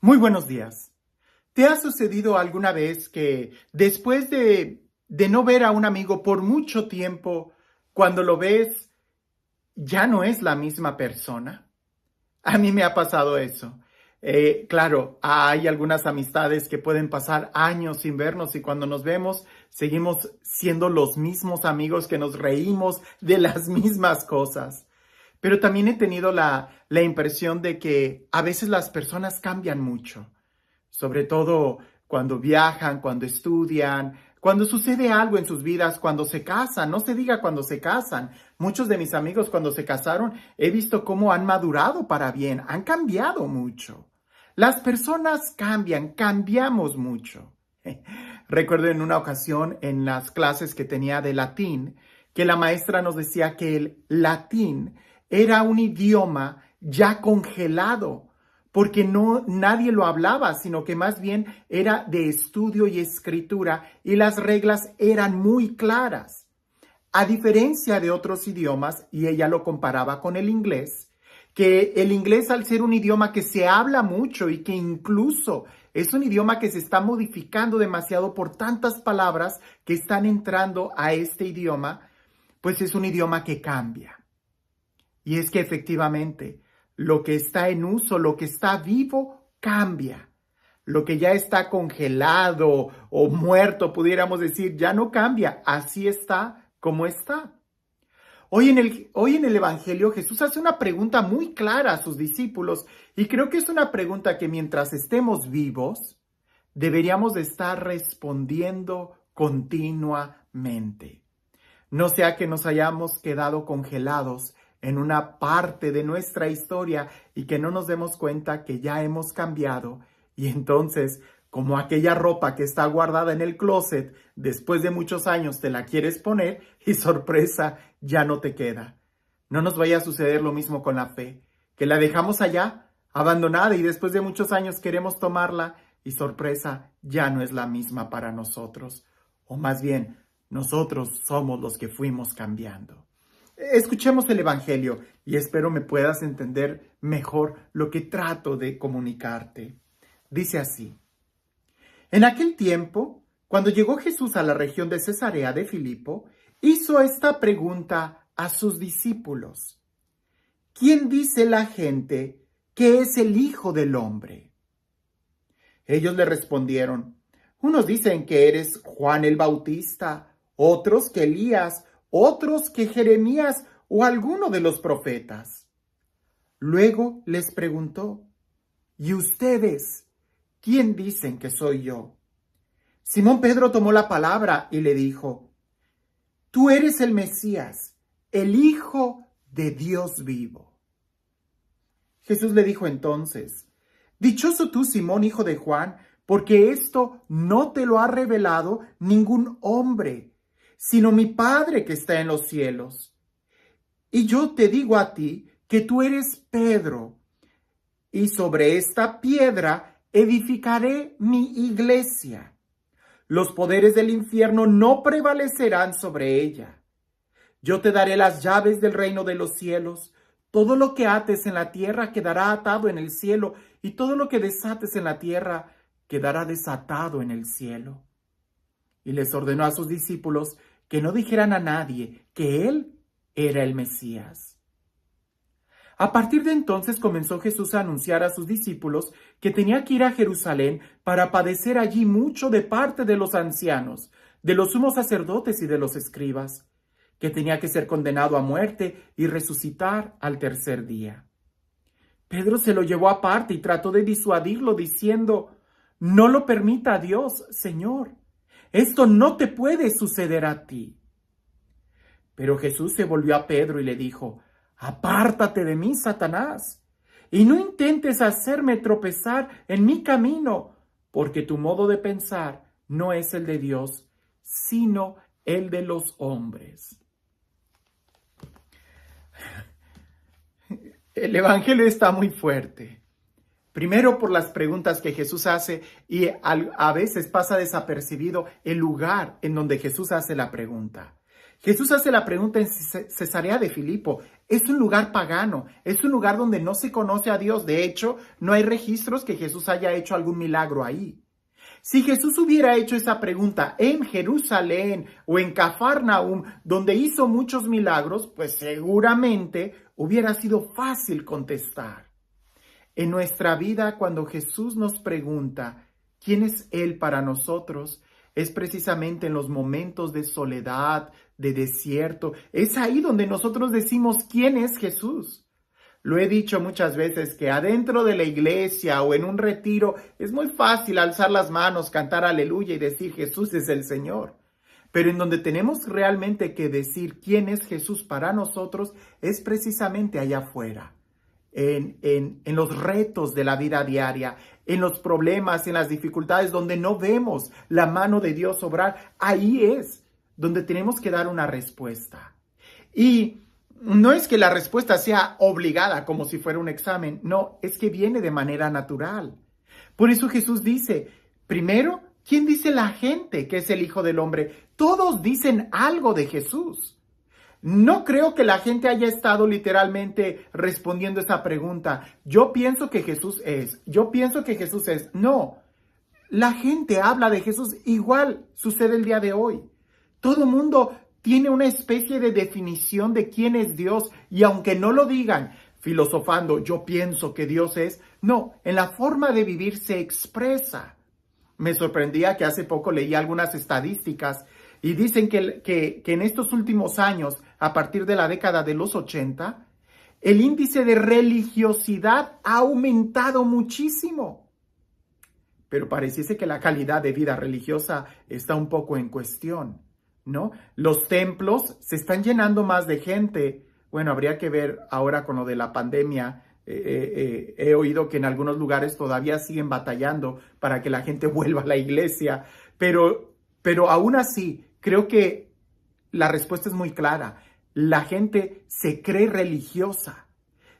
Muy buenos días. ¿Te ha sucedido alguna vez que después de no ver a un amigo por mucho tiempo, cuando lo ves, ya no es la misma persona? A mí me ha pasado eso. Claro, hay algunas amistades que pueden pasar años sin vernos y cuando nos vemos seguimos siendo los mismos amigos que nos reímos de las mismas cosas. Pero también he tenido la impresión de que a veces las personas cambian mucho, sobre todo cuando viajan, cuando estudian, cuando sucede algo en sus vidas, cuando se casan, no se diga cuando se casan. Muchos de mis amigos cuando se casaron he visto cómo han madurado para bien, han cambiado mucho. Las personas cambian, cambiamos mucho. Recuerdo en una ocasión en las clases que tenía de latín, que la maestra nos decía que el latín era un idioma ya congelado, porque nadie lo hablaba, sino que más bien era de estudio y escritura y las reglas eran muy claras. A diferencia de otros idiomas, y ella lo comparaba con el inglés, que el inglés al ser un idioma que se habla mucho y que incluso es un idioma que se está modificando demasiado por tantas palabras que están entrando a este idioma, pues es un idioma que cambia. Y es que efectivamente, lo que está en uso, lo que está vivo, cambia. Lo que ya está congelado o muerto, pudiéramos decir, ya no cambia. Así está como está. Hoy en el Evangelio Jesús hace una pregunta muy clara a sus discípulos y creo que es una pregunta que mientras estemos vivos, deberíamos de estar respondiendo continuamente. No sea que nos hayamos quedado congelados en una parte de nuestra historia y que no nos demos cuenta que ya hemos cambiado y entonces, como aquella ropa que está guardada en el closet, después de muchos años te la quieres poner y sorpresa, ya no te queda. No nos vaya a suceder lo mismo con la fe, que la dejamos allá, abandonada y después de muchos años queremos tomarla y sorpresa, ya no es la misma para nosotros. O más bien, nosotros somos los que fuimos cambiando. Escuchemos el Evangelio y espero me puedas entender mejor lo que trato de comunicarte. Dice así: en aquel tiempo, cuando llegó Jesús a la región de Cesarea de Filipo, hizo esta pregunta a sus discípulos: ¿quién dice la gente que es el Hijo del Hombre? Ellos le respondieron: unos dicen que eres Juan el Bautista, otros que Elías, otros que Jeremías o alguno de los profetas. Luego les preguntó: ¿y ustedes quién dicen que soy yo? Simón Pedro tomó la palabra y le dijo: tú eres el Mesías, el Hijo de Dios vivo. Jesús le dijo entonces: dichoso tú, Simón, hijo de Juan, porque esto no te lo ha revelado ningún hombre, sino mi Padre que está en los cielos. Y yo te digo a ti que tú eres Pedro, y sobre esta piedra edificaré mi iglesia. Los poderes del infierno no prevalecerán sobre ella. Yo te daré las llaves del reino de los cielos. Todo lo que ates en la tierra quedará atado en el cielo, y todo lo que desates en la tierra quedará desatado en el cielo. Y les ordenó a sus discípulos que no dijeran a nadie que él era el Mesías. A partir de entonces comenzó Jesús a anunciar a sus discípulos que tenía que ir a Jerusalén para padecer allí mucho de parte de los ancianos, de los sumos sacerdotes y de los escribas, que tenía que ser condenado a muerte y resucitar al tercer día. Pedro se lo llevó aparte y trató de disuadirlo diciendo: no lo permita Dios, Señor. Esto no te puede suceder a ti. Pero Jesús se volvió a Pedro y le dijo: apártate de mí, Satanás, y no intentes hacerme tropezar en mi camino, porque tu modo de pensar no es el de Dios, sino el de los hombres. El Evangelio está muy fuerte. Primero por las preguntas que Jesús hace y a veces pasa desapercibido el lugar en donde Jesús hace la pregunta. Jesús hace la pregunta en Cesarea de Filipo. Es un lugar pagano, es un lugar donde no se conoce a Dios. De hecho, no hay registros que Jesús haya hecho algún milagro ahí. Si Jesús hubiera hecho esa pregunta en Jerusalén o en Cafarnaúm, donde hizo muchos milagros, pues seguramente hubiera sido fácil contestar. En nuestra vida, cuando Jesús nos pregunta quién es Él para nosotros, es precisamente en los momentos de soledad, de desierto. Es ahí donde nosotros decimos quién es Jesús. Lo he dicho muchas veces que adentro de la iglesia o en un retiro es muy fácil alzar las manos, cantar aleluya y decir Jesús es el Señor. Pero en donde tenemos realmente que decir quién es Jesús para nosotros es precisamente allá afuera, en los retos de la vida diaria, en los problemas, en las dificultades donde no vemos la mano de Dios obrar. Ahí es donde tenemos que dar una respuesta. Y no es que la respuesta sea obligada como si fuera un examen, no, es que viene de manera natural. Por eso Jesús dice, primero, ¿quién dice la gente que es el Hijo del Hombre? Todos dicen algo de Jesús. No creo que la gente haya estado literalmente respondiendo esa pregunta. Yo pienso que Jesús es, yo pienso que Jesús es. No, la gente habla de Jesús, igual sucede el día de hoy. Todo mundo tiene una especie de definición de quién es Dios y aunque no lo digan filosofando, yo pienso que Dios es, no, en la forma de vivir se expresa. Me sorprendía que hace poco leí algunas estadísticas y dicen que en estos últimos años, a partir de la década de los 80, el índice de religiosidad ha aumentado muchísimo. Pero pareciese que la calidad de vida religiosa está un poco en cuestión, ¿no? Los templos se están llenando más de gente. Bueno, habría que ver ahora con lo de la pandemia. He oído que en algunos lugares todavía siguen batallando para que la gente vuelva a la iglesia. Pero aún así, creo que la respuesta es muy clara. La gente se cree religiosa,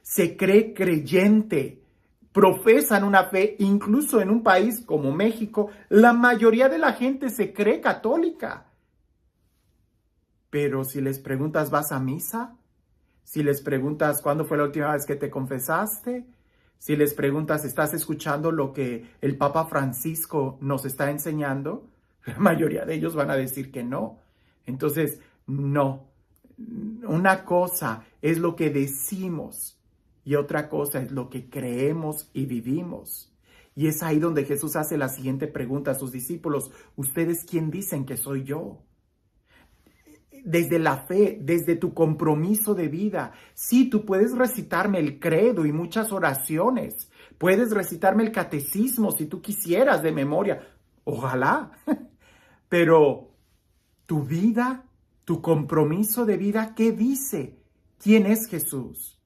se cree creyente, profesan una fe. Incluso en un país como México, la mayoría de la gente se cree católica. Pero si les preguntas, ¿vas a misa? Si les preguntas, ¿cuándo fue la última vez que te confesaste? Si les preguntas, ¿estás escuchando lo que el Papa Francisco nos está enseñando? La mayoría de ellos van a decir que no. Entonces, no. Una cosa es lo que decimos y otra cosa es lo que creemos y vivimos. Y es ahí donde Jesús hace la siguiente pregunta a sus discípulos. ¿Ustedes quién dicen que soy yo? Desde la fe, desde tu compromiso de vida. Sí, tú puedes recitarme el credo y muchas oraciones. Puedes recitarme el catecismo si tú quisieras de memoria. Ojalá. Pero tu vida, tu compromiso de vida, ¿qué dice? ¿Quién es Jesús?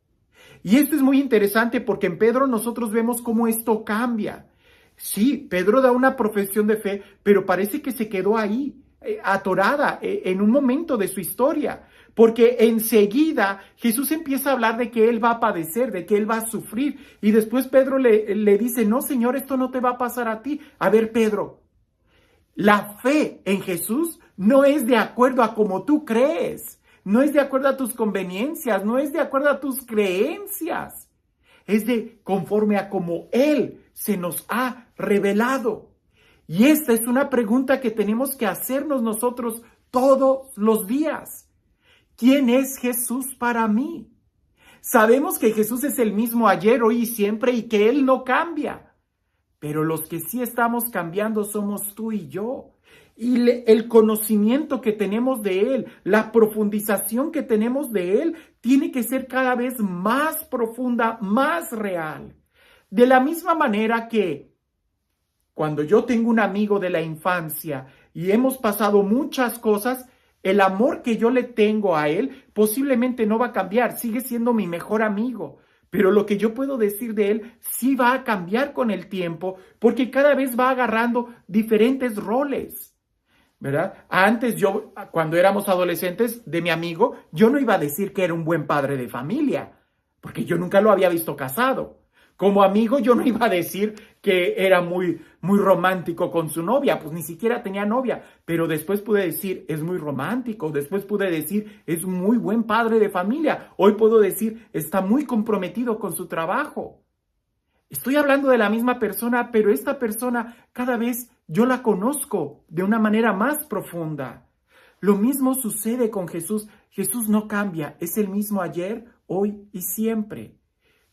Y esto es muy interesante porque en Pedro nosotros vemos cómo esto cambia. Sí, Pedro da una profesión de fe, pero parece que se quedó ahí, atorada en un momento de su historia, porque enseguida Jesús empieza a hablar de que Él va a padecer, de que Él va a sufrir, y después Pedro le dice, no, Señor, esto no te va a pasar a ti. A ver, Pedro, la fe en Jesús no es de acuerdo a como tú crees, no es de acuerdo a tus conveniencias, no es de acuerdo a tus creencias, es de conforme a como Él se nos ha revelado. Y esta es una pregunta que tenemos que hacernos nosotros todos los días. ¿Quién es Jesús para mí? Sabemos que Jesús es el mismo ayer, hoy y siempre y que Él no cambia. Pero los que sí estamos cambiando somos tú y yo. Y el conocimiento que tenemos de Él, la profundización que tenemos de Él, tiene que ser cada vez más profunda, más real. De la misma manera que cuando yo tengo un amigo de la infancia y hemos pasado muchas cosas, el amor que yo le tengo a él posiblemente no va a cambiar, sigue siendo mi mejor amigo. Pero lo que yo puedo decir de él sí va a cambiar con el tiempo porque cada vez va agarrando diferentes roles, ¿verdad? Antes yo, cuando éramos adolescentes, de mi amigo, yo no iba a decir que era un buen padre de familia porque yo nunca lo había visto casado. Como amigo yo no iba a decir que era muy romántico con su novia, pues ni siquiera tenía novia, pero después pude decir, es muy romántico, después pude decir, es muy buen padre de familia, hoy puedo decir, está muy comprometido con su trabajo. Estoy hablando de la misma persona, pero esta persona cada vez yo la conozco de una manera más profunda. Lo mismo sucede con Jesús. Jesús no cambia, es el mismo ayer, hoy y siempre.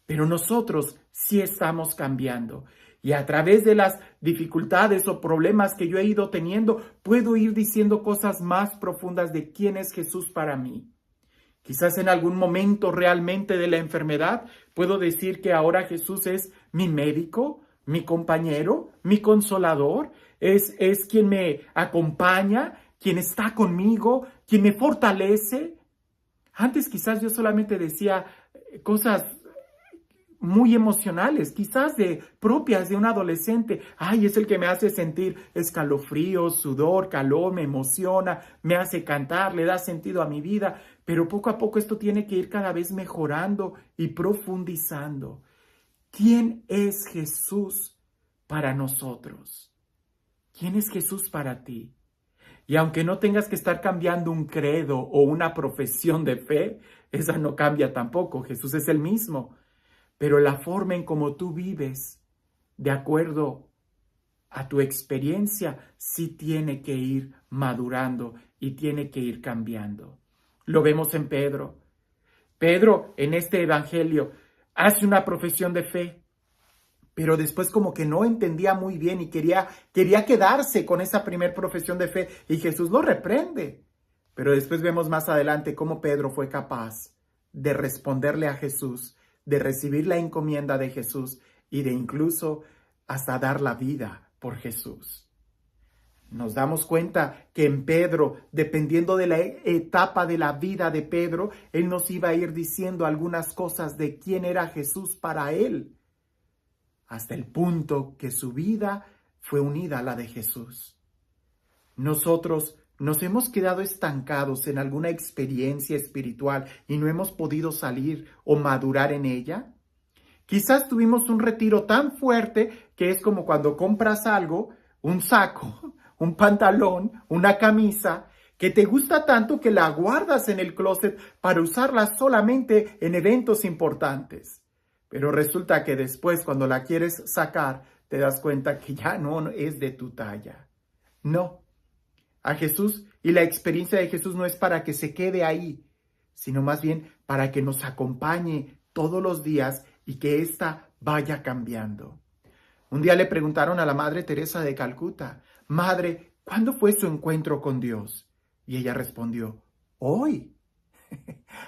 Pero nosotros sí estamos cambiando. Y a través de las dificultades o problemas que yo he ido teniendo, puedo ir diciendo cosas más profundas de quién es Jesús para mí. Quizás en algún momento realmente de la enfermedad puedo decir que ahora Jesús es mi médico, mi compañero, mi consolador, es quien me acompaña, quien está conmigo, quien me fortalece. Antes quizás yo solamente decía cosas muy emocionales, quizás propias de un adolescente. Ay, es el que me hace sentir escalofríos, sudor, calor, me emociona, me hace cantar, le da sentido a mi vida. Pero poco a poco esto tiene que ir cada vez mejorando y profundizando. ¿Quién es Jesús para nosotros? ¿Quién es Jesús para ti? Y aunque no tengas que estar cambiando un credo o una profesión de fe, esa no cambia tampoco. Jesús es el mismo. Pero la forma en cómo tú vives, de acuerdo a tu experiencia, sí tiene que ir madurando y tiene que ir cambiando. Lo vemos en Pedro. Pedro, en este evangelio, hace una profesión de fe, pero después como que no entendía muy bien y quería quedarse con esa primer profesión de fe y Jesús lo reprende. Pero después vemos más adelante cómo Pedro fue capaz de responderle a Jesús, de recibir la encomienda de Jesús y de incluso hasta dar la vida por Jesús. Nos damos cuenta que en Pedro, dependiendo de la etapa de la vida de Pedro, él nos iba a ir diciendo algunas cosas de quién era Jesús para él, hasta el punto que su vida fue unida a la de Jesús. Nosotros nos hemos quedado estancados en alguna experiencia espiritual y no hemos podido salir o madurar en ella. Quizás tuvimos un retiro tan fuerte que es como cuando compras algo, un saco, un pantalón, una camisa, que te gusta tanto que la guardas en el closet para usarla solamente en eventos importantes. Pero resulta que después, cuando la quieres sacar, te das cuenta que ya no es de tu talla. No. A Jesús y la experiencia de Jesús no es para que se quede ahí, sino más bien para que nos acompañe todos los días y que ésta vaya cambiando. Un día le preguntaron a la Madre Teresa de Calcuta, Madre, ¿cuándo fue su encuentro con Dios? Y ella respondió, hoy.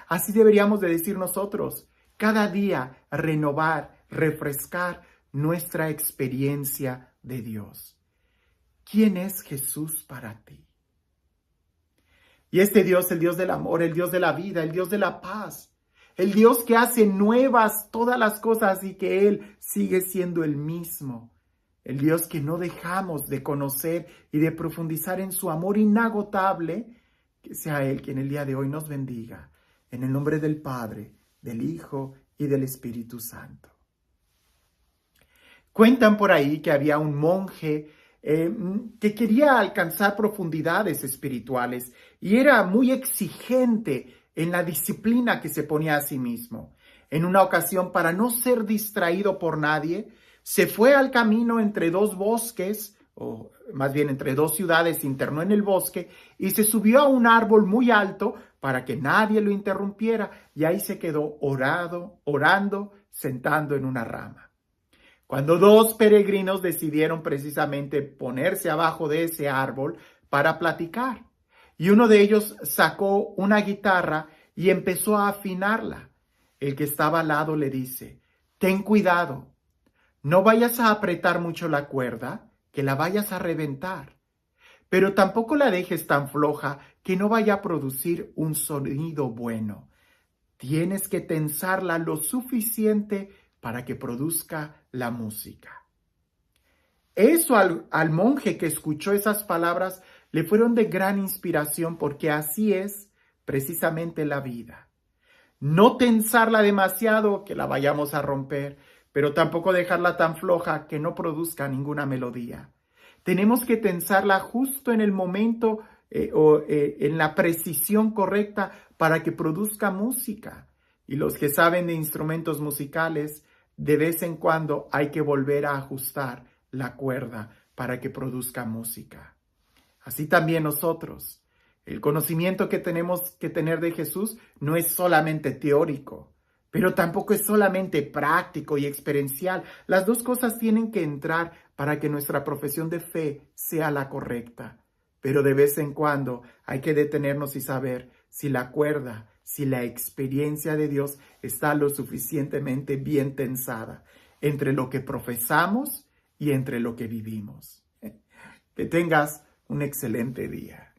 Así deberíamos de decir nosotros, cada día renovar, refrescar nuestra experiencia de Dios. ¿Quién es Jesús para ti? Y este Dios, el Dios del amor, el Dios de la vida, el Dios de la paz, el Dios que hace nuevas todas las cosas y que Él sigue siendo el mismo. El Dios que no dejamos de conocer y de profundizar en su amor inagotable, que sea Él quien el día de hoy nos bendiga. En el nombre del Padre, del Hijo y del Espíritu Santo. Cuentan por ahí que había un monje que quería alcanzar profundidades espirituales y era muy exigente en la disciplina que se ponía a sí mismo. En una ocasión, para no ser distraído por nadie, se fue al camino entre dos bosques, o más bien entre dos ciudades, se internó en el bosque y se subió a un árbol muy alto para que nadie lo interrumpiera y ahí se quedó orando, sentando en una rama. Cuando dos peregrinos decidieron precisamente ponerse abajo de ese árbol para platicar, y uno de ellos sacó una guitarra y empezó a afinarla. El que estaba al lado le dice, ten cuidado, no vayas a apretar mucho la cuerda, que la vayas a reventar, pero tampoco la dejes tan floja que no vaya a producir un sonido bueno. Tienes que tensarla lo suficiente para que produzca la música. Eso al monje que escuchó esas palabras le fueron de gran inspiración porque así es precisamente la vida. No tensarla demasiado que la vayamos a romper, pero tampoco dejarla tan floja que no produzca ninguna melodía. Tenemos que tensarla justo en el momento en la precisión correcta para que produzca música. Y los que saben de instrumentos musicales, de vez en cuando hay que volver a ajustar la cuerda para que produzca música. Así también nosotros. El conocimiento que tenemos que tener de Jesús no es solamente teórico, pero tampoco es solamente práctico y experiencial. Las dos cosas tienen que entrar para que nuestra profesión de fe sea la correcta. Pero de vez en cuando hay que detenernos y saber si la cuerda, si la experiencia de Dios está lo suficientemente bien tensada entre lo que profesamos y entre lo que vivimos. Que tengas un excelente día.